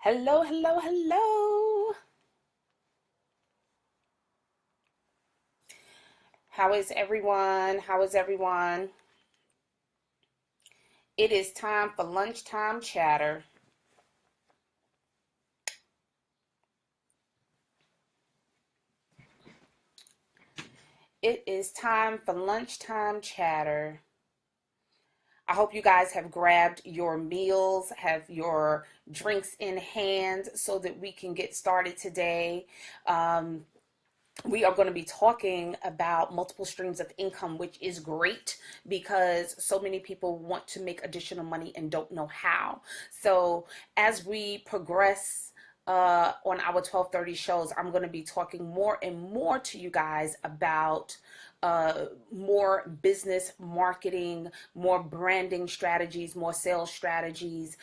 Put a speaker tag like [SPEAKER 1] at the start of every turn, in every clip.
[SPEAKER 1] Hello, hello, hello. How is everyone? How is everyone? It is time for lunchtime chatter. It is time for lunchtime chatter. I hope you guys have grabbed your meals, have your drinks in hand so that we can get started today. Um, we are going to be talking about multiple streams of income, which is great because so many people want to make additional money and don't know how. So as we progress on our 12:30 shows, I'm going to be talking more and more to you guys about more business marketing, more branding strategies, more sales strategies,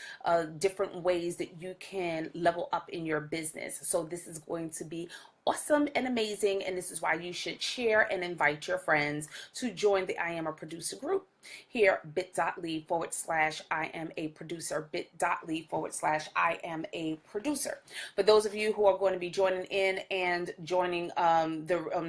[SPEAKER 1] different ways that you can level up in your business. So this is going to be awesome and amazing, and this is why you should share and invite your friends to join the I Am a Producer group here, bit.ly/I am a producer, bit.ly/I am a producer. For those of you who are going to be joining in and joining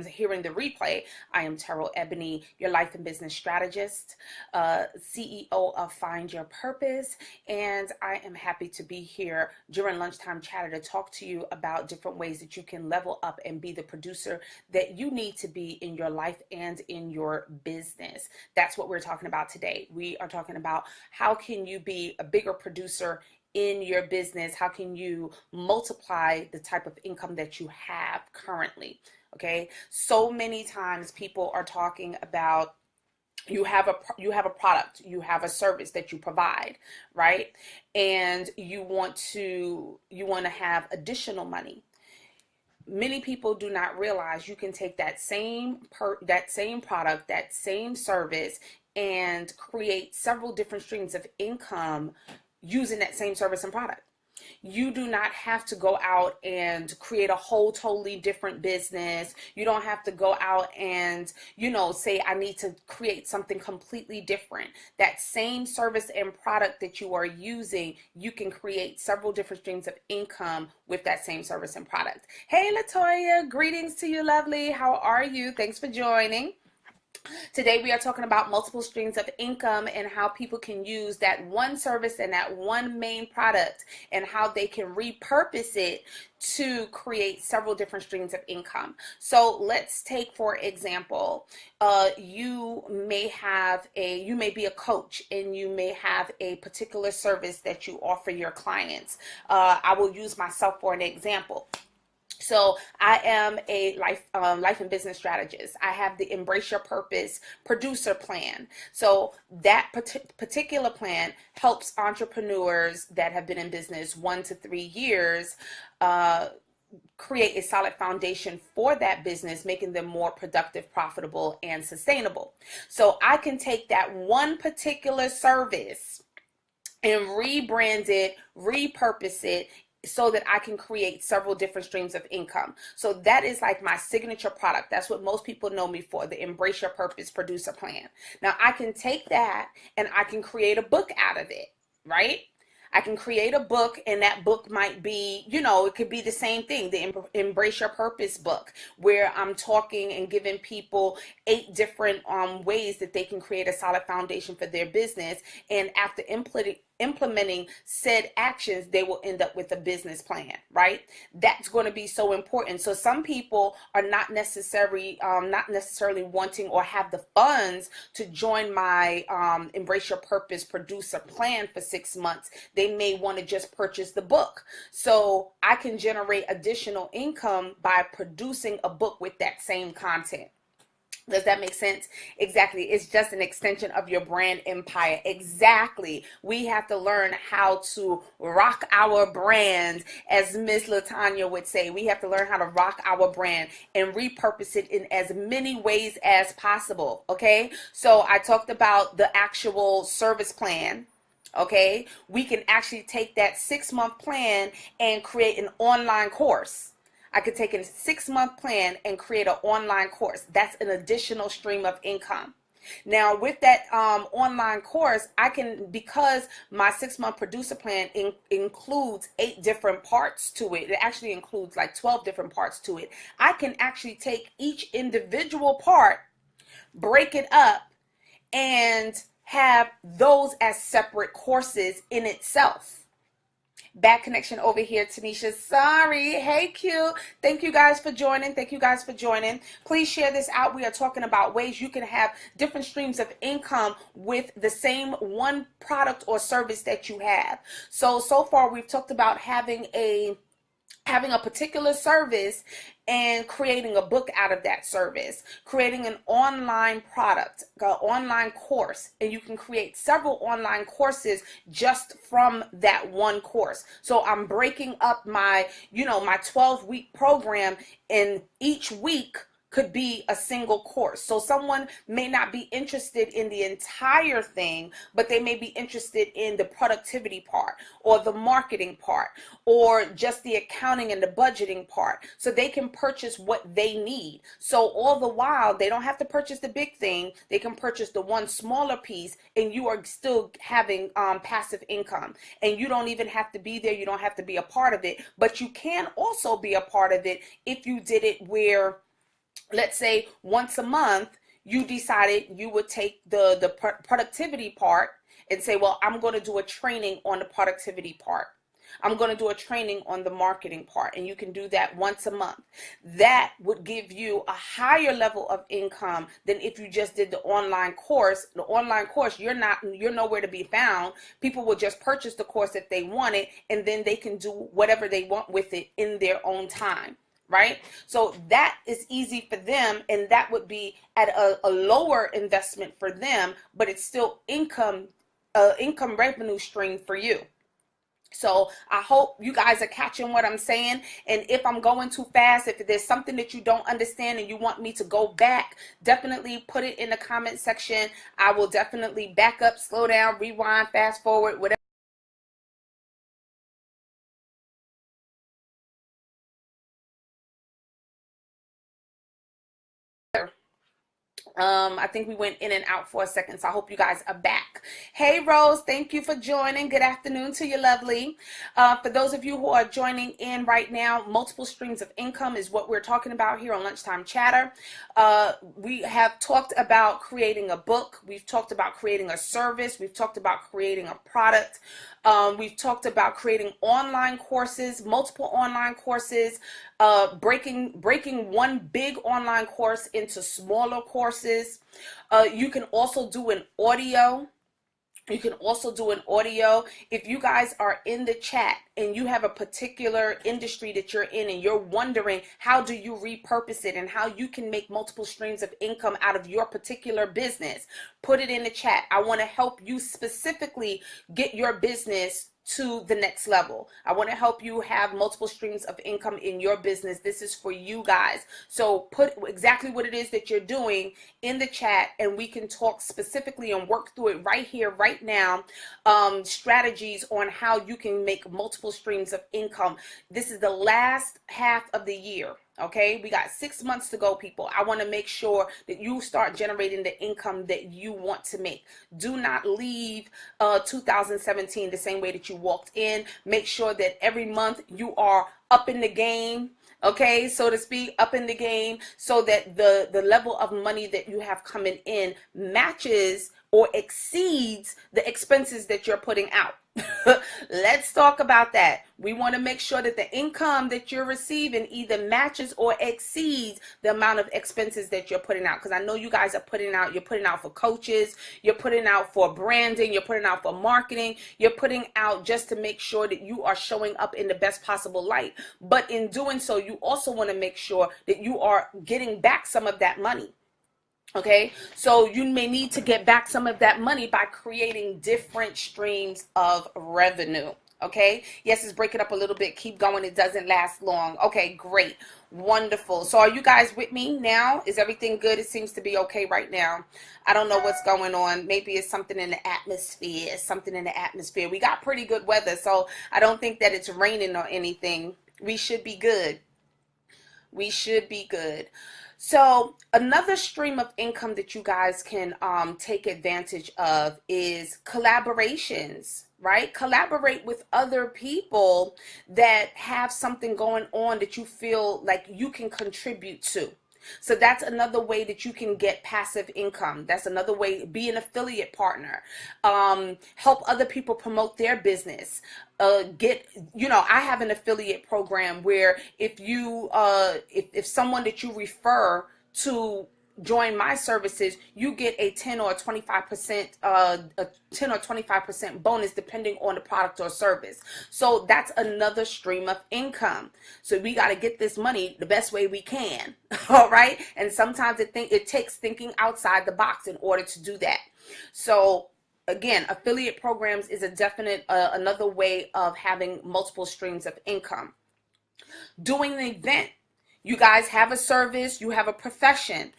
[SPEAKER 1] hearing the replay, I am Terrell Ebony, your life and business strategist, CEO of Find Your Purpose, and I am happy to be here during lunchtime chatter to talk to you about different ways that you can level up and be the producer that you need to be in your life and in your business. That's what we're talking about today. We are talking about how can you be a bigger producer in your business? How can you multiply the type of income that you have currently? Okay, so many times people are talking about you have a product, you have a service that you provide, right? And you want to have additional money. Many people do not realize you can take that same product, that same service, and create several different streams of income using that same service and product. You do not have to go out and create a whole totally different business. You don't have to go out and, say, I need to create something completely different. That same service and product that you are using, you can create several different streams of income with that same service and product. Hey, Latoya, greetings to you, lovely. How are you? Thanks for joining. Today we are talking about multiple streams of income and how people can use that one service and that one main product and how they can repurpose it to create several different streams of income. So let's take, for example, you may be a coach and you may have a particular service that you offer your clients. I will use myself for an example. So I am a life and business strategist. I have the Embrace Your Purpose producer plan. So that particular plan helps entrepreneurs that have been in business 1 to 3 years create a solid foundation for that business, making them more productive, profitable, and sustainable. So I can take that one particular service and rebrand it, repurpose it, so that I can create several different streams of income. So that is like my signature product. That's what most people know me for, the Embrace Your Purpose producer plan. Now I can take that and I can create a book out of it, right? I can create a book, and that book might be, it could be the same thing, the Embrace Your Purpose book, where I'm talking and giving people 8 different ways that they can create a solid foundation for their business. And after implementing said actions, they will end up with a business plan, right? That's going to be so important. So some people are not necessarily wanting or have the funds to join my Embrace Your Purpose producer plan for 6 months. They may want to just purchase the book. So I can generate additional income by producing a book with that same content. Does that make sense? Exactly. It's just an extension of your brand empire. Exactly. We have to learn how to rock our brand, as Miss Latanya would say. We have to learn how to rock our brand and repurpose it in as many ways as possible. Okay. So I talked about the actual service plan. Okay. We can actually take that 6-month plan and create an online course. I could take a 6-month plan and create an online course. That's an additional stream of income. Now, with that online course, I can, because my 6-month producer plan includes 8 different parts to it, it actually includes like 12 different parts to it. I can actually take each individual part, break it up, and have those as separate courses in itself. Bad connection over here, Tanisha. Sorry. Hey, Q. Thank you guys for joining. Thank you guys for joining. Please share this out. We are talking about ways you can have different streams of income with the same one product or service that you have. So far we've talked about having a particular service and creating a book out of that service, creating an online product, an online course, and you can create several online courses just from that one course. So I'm breaking up my, my 12-week program, and each week could be a single course. So someone may not be interested in the entire thing, but they may be interested in the productivity part or the marketing part or just the accounting and the budgeting part. So they can purchase what they need. So all the while, they don't have to purchase the big thing. They can purchase the one smaller piece, and you are still having passive income. And you don't even have to be there. You don't have to be a part of it, but you can also be a part of it if you did it where, let's say once a month, you decided you would take the productivity part and say, well, I'm going to do a training on the productivity part. I'm going to do a training on the marketing part, and you can do that once a month. That would give you a higher level of income than if you just did the online course. The online course, you're nowhere to be found. People will just purchase the course if they want it, and then they can do whatever they want with it in their own time. Right? So that is easy for them, and that would be at a lower investment for them, but it's still income revenue stream for you. So I hope you guys are catching what I'm saying. And if I'm going too fast, if there's something that you don't understand and you want me to go back, definitely put it in the comment section. I will definitely back up, slow down, rewind, fast forward, whatever. I think we went in and out for a second, so I hope you guys are back. Hey, Rose, thank you for joining. Good afternoon to you, lovely. For those of you who are joining in right now, multiple streams of income is what we're talking about here on Lunchtime Chatter. We have talked about creating a book. We've talked about creating a service. We've talked about creating a product. We've talked about creating online courses, multiple online courses, breaking one big online course into smaller courses. You can also do an audio. You can also do an audio. If you guys are in the chat and you have a particular industry that you're in and you're wondering how do you repurpose it and how you can make multiple streams of income out of your particular business, put it in the chat. I want to help you specifically get your business to the next level. I want to help you have multiple streams of income in your business. This is for you guys. So put exactly what it is that you're doing in the chat, and we can talk specifically and work through it right here, right now. Strategies on how you can make multiple streams of income. This is the last half of the year. Okay, we got 6 months to go, people. I want to make sure that you start generating the income that you want to make. Do not leave 2017 the same way that you walked in. Make sure that every month you are up in the game, okay, so to speak, up in the game, so that the level of money that you have coming in matches or exceeds the expenses that you're putting out. Let's talk about that. We want to make sure that the income that you're receiving either matches or exceeds the amount of expenses that you're putting out. Because I know you guys are putting out, you're putting out for coaches, you're putting out for branding, you're putting out for marketing, you're putting out just to make sure that you are showing up in the best possible light. But in doing so, you also want to make sure that you are getting back some of that money. Okay, so you may need to get back some of that money by creating different streams of revenue. Okay, yes, it's breaking up a little bit. Keep going. It doesn't last long. Okay, great. Wonderful. So are you guys with me now? Is everything good? It seems to be okay right now. I don't know what's going on. Maybe it's something in the atmosphere. It's something in the atmosphere. We got pretty good weather, so I don't think that it's raining or anything. We should be good. We should be good. So another stream of income that you guys can take advantage of is collaborations, right? Collaborate with other people that have something going on that you feel like you can contribute to. So that's another way that you can get passive income. That's another way. Be an affiliate partner. Help other people promote their business. I have an affiliate program where if someone that you refer to join my services, you get a 10 or 25% a 10 or 25% bonus depending on the product or service. So that's another stream of income. So we got to get this money the best way we can. All right. And sometimes it takes thinking outside the box in order to do that. So again, affiliate programs is a definite another way of having multiple streams of income. Doing an event. You guys have a service, you have a profession.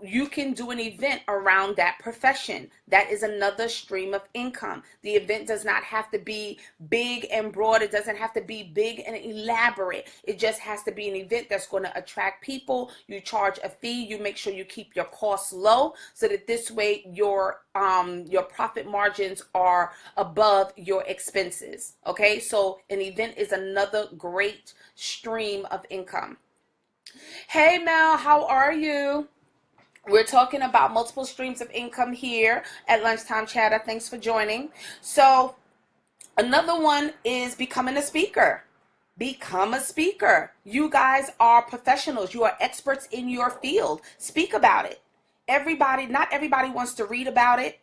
[SPEAKER 1] You can do an event around that profession. That is another stream of income. The event does not have to be big and broad. It doesn't have to be big and elaborate. It just has to be an event that's going to attract people. You charge a fee. You make sure you keep your costs low so that this way your profit margins are above your expenses. Okay, so an event is another great stream of income. Hey Mel, how are you? We're talking about multiple streams of income here at Lunchtime Chatter. Thanks for joining. So another one is becoming a speaker. Become a speaker. You guys are professionals. You are experts in your field. Speak about it. Not everybody wants to read about it.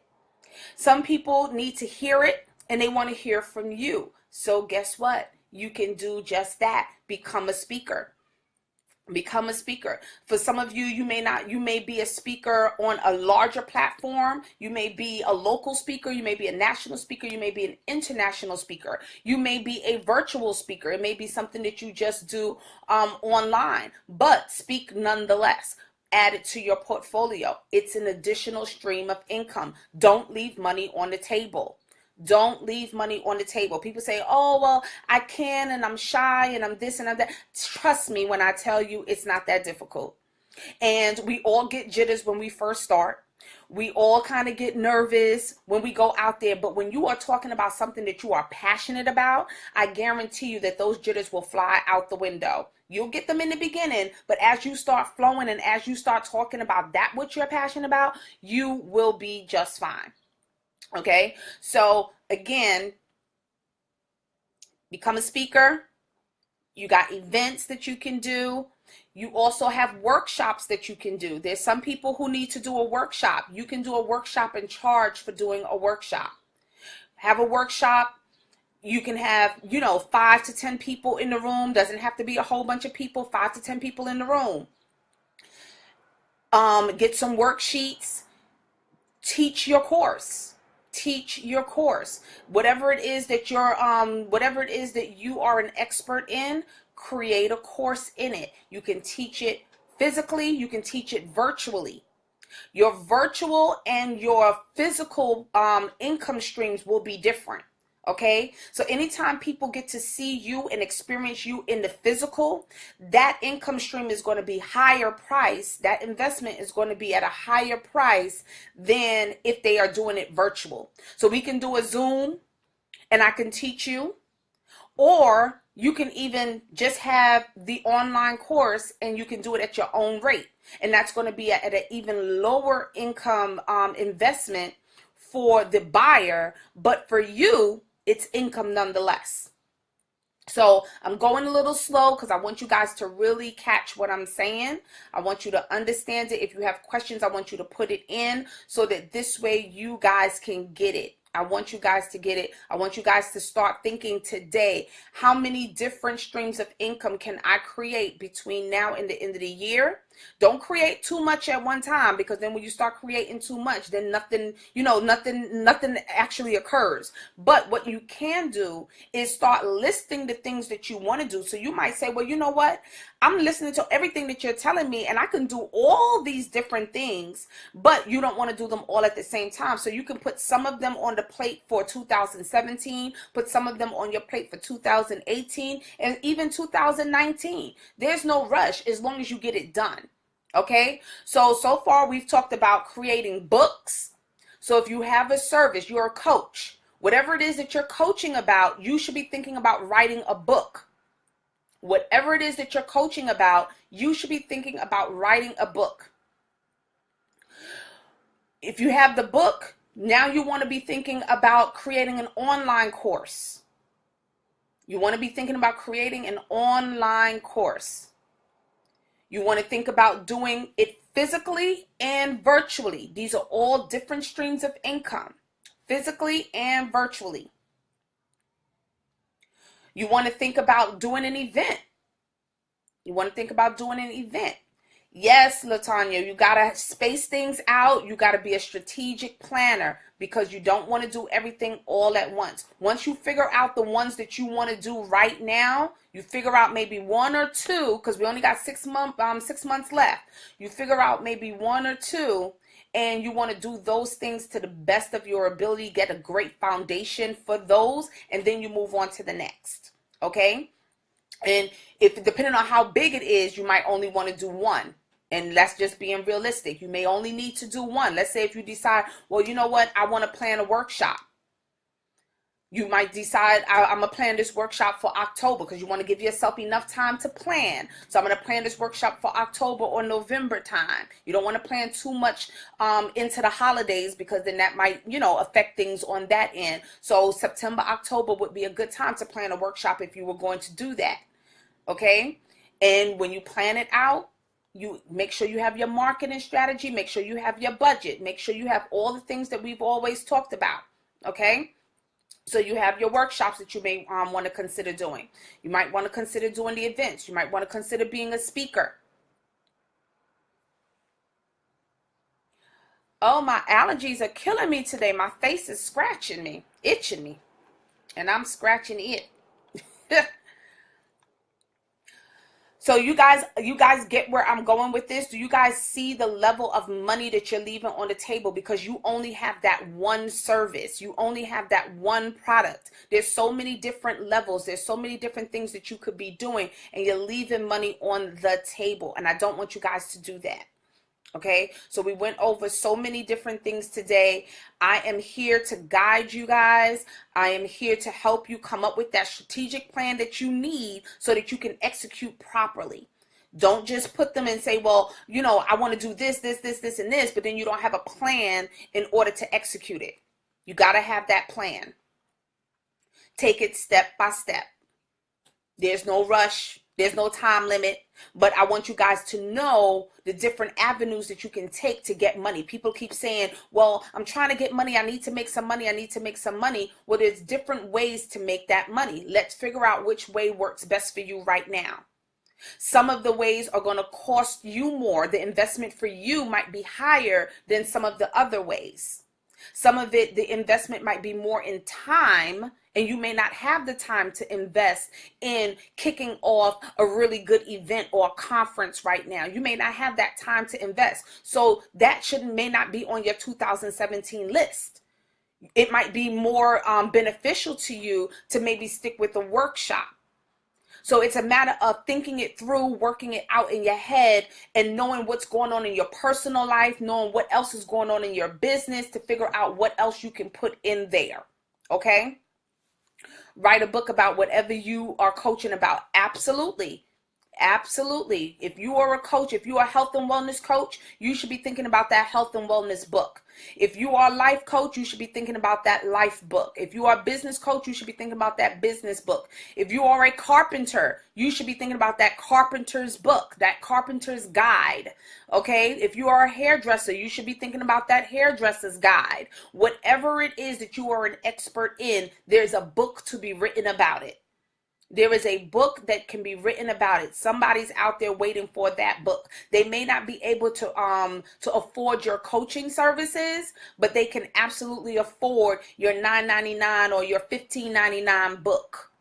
[SPEAKER 1] Some people need to hear it and they want to hear from you. So guess what? You can do just that. Become a speaker. Become a speaker. For some of you, you may be a speaker on a larger platform. You may be a local speaker. You may be a national speaker. You may be an international speaker. You may be a virtual speaker. It may be something that you just do online, but speak nonetheless. Add it to your portfolio. It's an additional stream of income. Don't leave money on the table. Don't leave money on the table. People say, oh, well, I can and I'm shy and I'm this and I'm that. Trust me when I tell you it's not that difficult. And we all get jitters when we first start. We all kind of get nervous when we go out there. But when you are talking about something that you are passionate about, I guarantee you that those jitters will fly out the window. You'll get them in the beginning, but as you start flowing and as you start talking about that, what you're passionate about, you will be just fine. Okay, so again, become a speaker. You got events that you can do. You also have workshops that you can do. There's some people who need to do a workshop. You can do a workshop and charge for doing a workshop. Have a workshop. You can have, 5 to 10 people in the room. Doesn't have to be a whole bunch of people, 5 to 10 people in the room. Get some worksheets. Teach your course. Teach your course. Whatever it is that you are an expert in, create a course in it. You can teach it physically, you can teach it virtually. Your virtual and your physical income streams will be different. Okay, so anytime people get to see you and experience you in the physical, that income stream is going to be higher price. That investment is going to be at a higher price than if they are doing it virtual. So we can do a Zoom and I can teach you, or you can even just have the online course and you can do it at your own rate. And that's going to be at an even lower income investment for the buyer, but for you, it's income nonetheless. So I'm going a little slow because I want you guys to really catch what I'm saying. I want you to understand it. If you have questions, I want you to put it in so that this way you guys can get it. I want you guys to get it. I want you guys to start thinking today, how many different streams of income can I create between now and the end of the year? Don't create too much at one time, because then when you start creating too much, then nothing actually occurs. But what you can do is start listing the things that you want to do. So you might say, well, you know what? I'm listening to everything that you're telling me and I can do all these different things, but you don't want to do them all at the same time. So you can put some of them on the plate for 2017, put some of them on your plate for 2018 and even 2019. There's no rush as long as you get it done. Okay, so far we've talked about creating books. So if you have a service, you're a coach, whatever it is that you're coaching about, you should be thinking about writing a book. Whatever it is that you're coaching about, you should be thinking about writing a book. If you have the book, now you want to be thinking about creating an online course. You want to be thinking about creating an online course. You want to think about doing it physically and virtually. These are all different streams of income, physically and virtually. You want to think about doing an event. You want to think about doing an event. Yes, Latanya, you got to space things out. You got to be a strategic planner because you don't want to do everything all at once. Once you figure out the ones that you want to do right now, you figure out maybe one or two, because we only got 6 months left. You figure out maybe one or two, and you want to do those things to the best of your ability, get a great foundation for those, and then you move on to the next. Okay? And if depending on how big it is, you might only want to do one. And that's just being realistic. You may only need to do one. Let's say if you decide, well, you know what? I want to plan a workshop. You might decide, I'm going to plan this workshop for October because you want to give yourself enough time to plan. So I'm going to plan this workshop for October or November time. You don't want to plan too much into the holidays because then that might, affect things on that end. So September, October would be a good time to plan a workshop if you were going to do that. Okay? And when you plan it out, you make sure you have your marketing strategy, make sure you have your budget, make sure you have all the things that we've always talked about. Okay? So you have your workshops that you may want to consider doing. You might want to consider doing the events. You might want to consider being a speaker. Oh, my allergies are killing me today. My face is scratching me, itching me, and I'm scratching it. So you guys get where I'm going with this? Do you guys see the level of money that you're leaving on the table because you only have that one service? You only have that one product. There's so many different levels. There's so many different things that you could be doing, and you're leaving money on the table. And I don't want you guys to do that. Okay, so we went over so many different things today. I am here to guide you guys. I am here to help you come up with that strategic plan that you need so that you can execute properly. Don't just put them and say, well, I want to do this, and this, but then you don't have a plan in order to execute it. You got to have that plan. Take it step by step. There's no rush. There's no time limit, but I want you guys to know the different avenues that you can take to get money. People keep saying, well, I'm trying to get money. I need to make some money. I need to make some money. Well, there's different ways to make that money. Let's figure out which way works best for you right now. Some of the ways are going to cost you more. The investment for you might be higher than some of the other ways. Some of it, the investment might be more in time, and you may not have the time to invest in kicking off a really good event or a conference right now. You may not have that time to invest. So that may not be on your 2017 list. It might be more beneficial to you to maybe stick with a workshop. So it's a matter of thinking it through, working it out in your head, and knowing what's going on in your personal life, knowing what else is going on in your business to figure out what else you can put in there. Okay? Write a book about whatever you are coaching about. Absolutely. Absolutely. If you are a coach, if you are a health and wellness coach, you should be thinking about that health and wellness book. If you are a life coach, you should be thinking about that life book. If you are a business coach, you should be thinking about that business book. If you are a carpenter, you should be thinking about that carpenter's book, that carpenter's guide. Okay? If you are a hairdresser, you should be thinking about that hairdresser's guide. Whatever it is that you are an expert in, there's a book to be written about it. There is a book that can be written about it. Somebody's out there waiting for that book. They may not be able to afford your coaching services, but they can absolutely afford your $9.99 or your $15.99 book.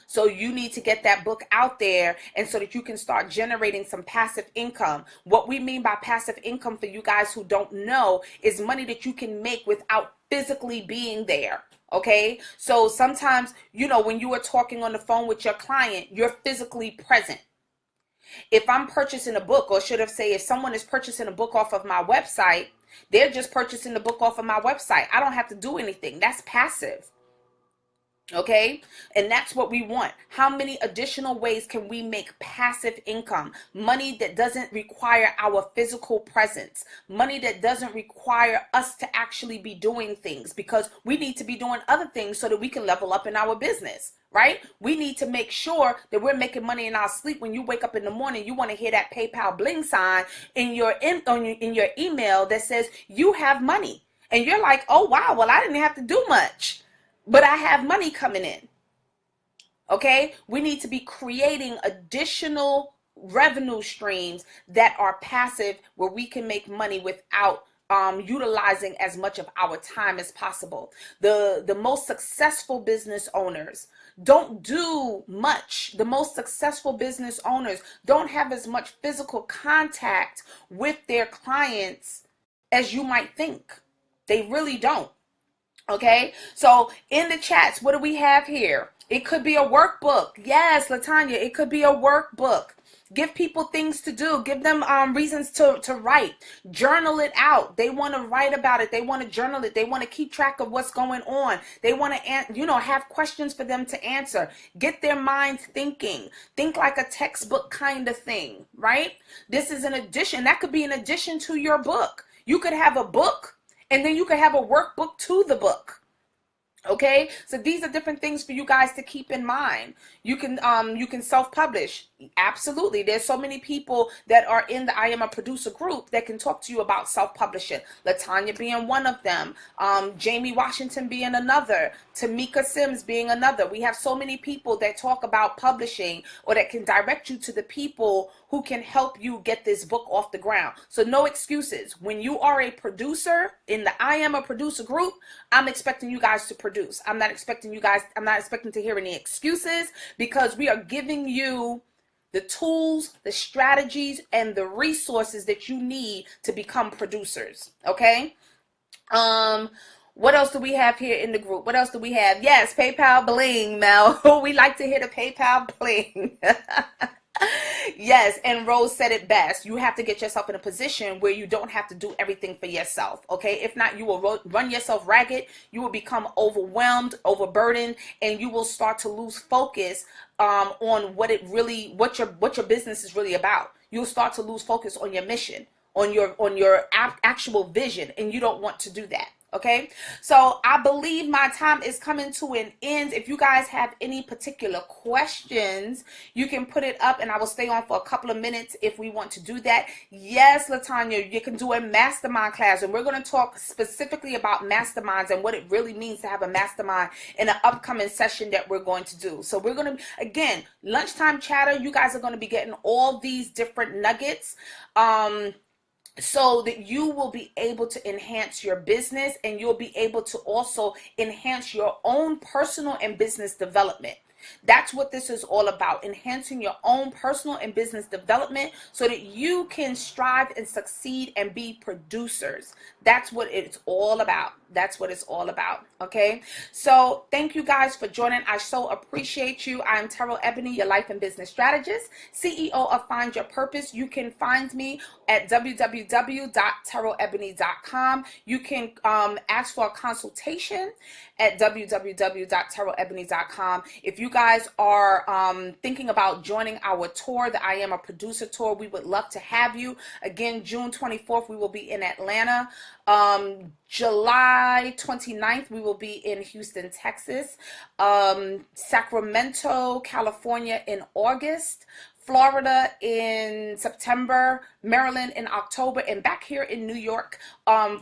[SPEAKER 1] So you need to get that book out there, and so that you can start generating some passive income. What we mean by passive income, for you guys who don't know, is money that you can make without physically being there. Okay, so sometimes, when you are talking on the phone with your client, you're physically present. If I'm purchasing a book, or should I say, if someone is purchasing a book off of my website, they're just purchasing the book off of my website. I don't have to do anything. That's passive. Okay, and that's what we want. How many additional ways can we make passive income? Money that doesn't require our physical presence, money that doesn't require us to actually be doing things, because we need to be doing other things so that we can level up in our business, right? We need to make sure that we're making money in our sleep. When you wake up in the morning, you want to hear that PayPal bling sign in your email that says you have money, and you're like, oh wow, well I didn't have to do much, but I have money coming in. Okay, we need to be creating additional revenue streams that are passive, where we can make money without utilizing as much of our time as possible. The most successful business owners don't do much. The most successful business owners don't have as much physical contact with their clients as you might think. They really don't. Okay, so in the chats, what do we have here? It could be a workbook. Yes, Latanya, it could be a workbook. Give people things to do. Give them reasons to write. Journal it out. They want to write about it. They want to journal it. They want to keep track of what's going on. They want to, have questions for them to answer. Get their minds thinking. Think like a textbook kind of thing, right? This is an addition. That could be an addition to your book. You could have a book, and then you can have a workbook to the book. Okay, so these are different things for you guys to keep in mind. You can self-publish. Absolutely. There's so many people that are in the I Am a Producer group that can talk to you about self-publishing. Latanya being one of them, Jamie Washington being another, Tamika Sims being another. We have so many people that talk about publishing, or that can direct you to the people who can help you get this book off the ground. So no excuses. When you are a producer in the I Am a Producer group, I'm expecting you guys to produce. I'm not expecting to hear any excuses, because we are giving you the tools, the strategies, and the resources that you need to become producers. Okay. What else do we have here in the group? What else do we have? Yes, PayPal bling, Mel. We like to hear the PayPal bling. Yes, and Rose said it best. You have to get yourself in a position where you don't have to do everything for yourself, okay? If not, you will run yourself ragged. You will become overwhelmed, overburdened, and you will start to lose focus on what your business is really about. You'll start to lose focus on your mission, on your actual vision, and you don't want to do that. Okay, so I believe my time is coming to an end. If you guys have any particular questions, you can put it up, and I will stay on for a couple of minutes if we want to do that. Yes, Latanya, you can do a mastermind class, and we're going to talk specifically about masterminds and what it really means to have a mastermind in an upcoming session that we're going to do. So we're going to, again, lunchtime chatter, you guys are going to be getting all these different nuggets so that you will be able to enhance your business, and you'll be able to also enhance your own personal and business development. That's what this is all about, enhancing your own personal and business development so that you can strive and succeed and be producers. That's what it's all about. That's what it's all about. Okay. So thank you guys for joining. I so appreciate you. I'm Terrell Ebony, your life and business strategist, CEO of Find Your Purpose. You can find me at www.terrellebony.com. You can ask for a consultation at www.terrellebony.com. If you guys are thinking about joining our tour, the I Am a Producer tour, we would love to have you. Again, June 24th, we will be in Atlanta. July 29th, we will be in Houston, Texas. Sacramento, California in August. Florida in September, Maryland in October, and back here in New York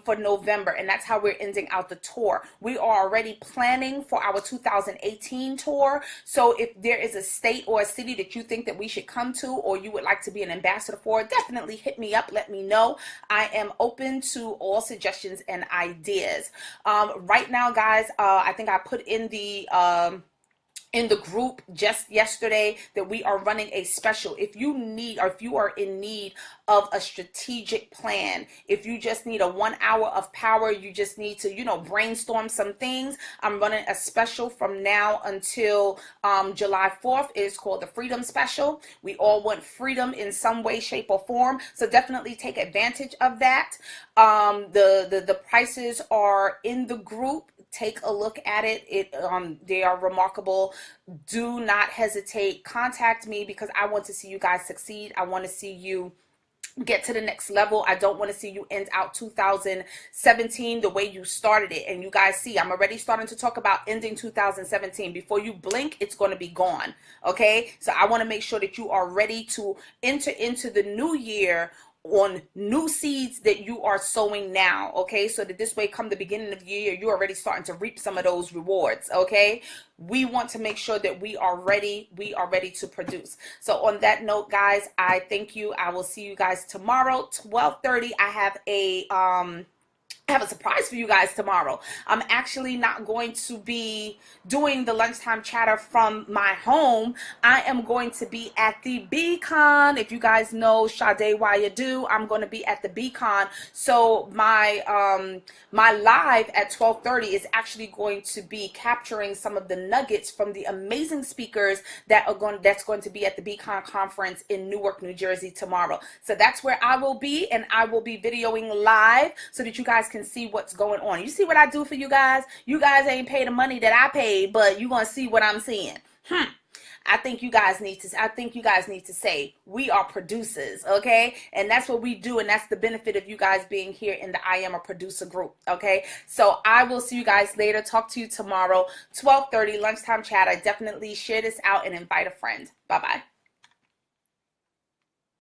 [SPEAKER 1] for November. And that's how we're ending out the tour. We are already planning for our 2018 tour. So if there is a state or a city that you think that we should come to, or you would like to be an ambassador for, definitely hit me up. Let me know. I am open to all suggestions and ideas. Right now, guys, I think I put in the in the group just yesterday that we are running a special. If you need, or if you are in need of a strategic plan, if you just need a 1 hour of power, you just need to, you know, brainstorm some things, I'm running a special from now until July 4th. It is called the Freedom Special. We all want freedom in some way, shape, or form, so definitely take advantage of that. The prices are in the group. Take a look at it. They are remarkable. Do not hesitate. Contact me because I want to see you guys succeed. I want to see you get to the next level. I don't want to see you end out 2017 the way you started it. And you guys see, I'm already starting to talk about ending 2017. Before you blink, it's going to be gone. Okay, so I want to make sure that you are ready to enter into the new year on new seeds that you are sowing now, okay, so that this way, come the beginning of the year, you're already starting to reap some of those rewards. Okay, we want to make sure that we are ready to produce. So on that note, guys, I thank you. I will see you guys tomorrow, 12:30. I have a surprise for you guys tomorrow. I'm actually not going to be doing the lunchtime chatter from my home. I am going to be at the Beacon. If you guys know Sade Wayadu, I'm going to be at the Beacon. So my my live at 12:30 is actually going to be capturing some of the nuggets from the amazing speakers that's going to be at the Beacon conference in Newark, New Jersey tomorrow. So that's where I will be, and I will be videoing live so that you guys can see what's going on. You see what I do for you guys? You guys ain't pay the money that I paid, but you're gonna see what I'm seeing. I think you guys need to say we are producers, okay? And that's what we do, and that's the benefit of you guys being here in the I Am a Producer group, okay? So I will see you guys later. Talk to you tomorrow, 12:30, lunchtime chat. I definitely share this out and invite a friend. Bye-bye.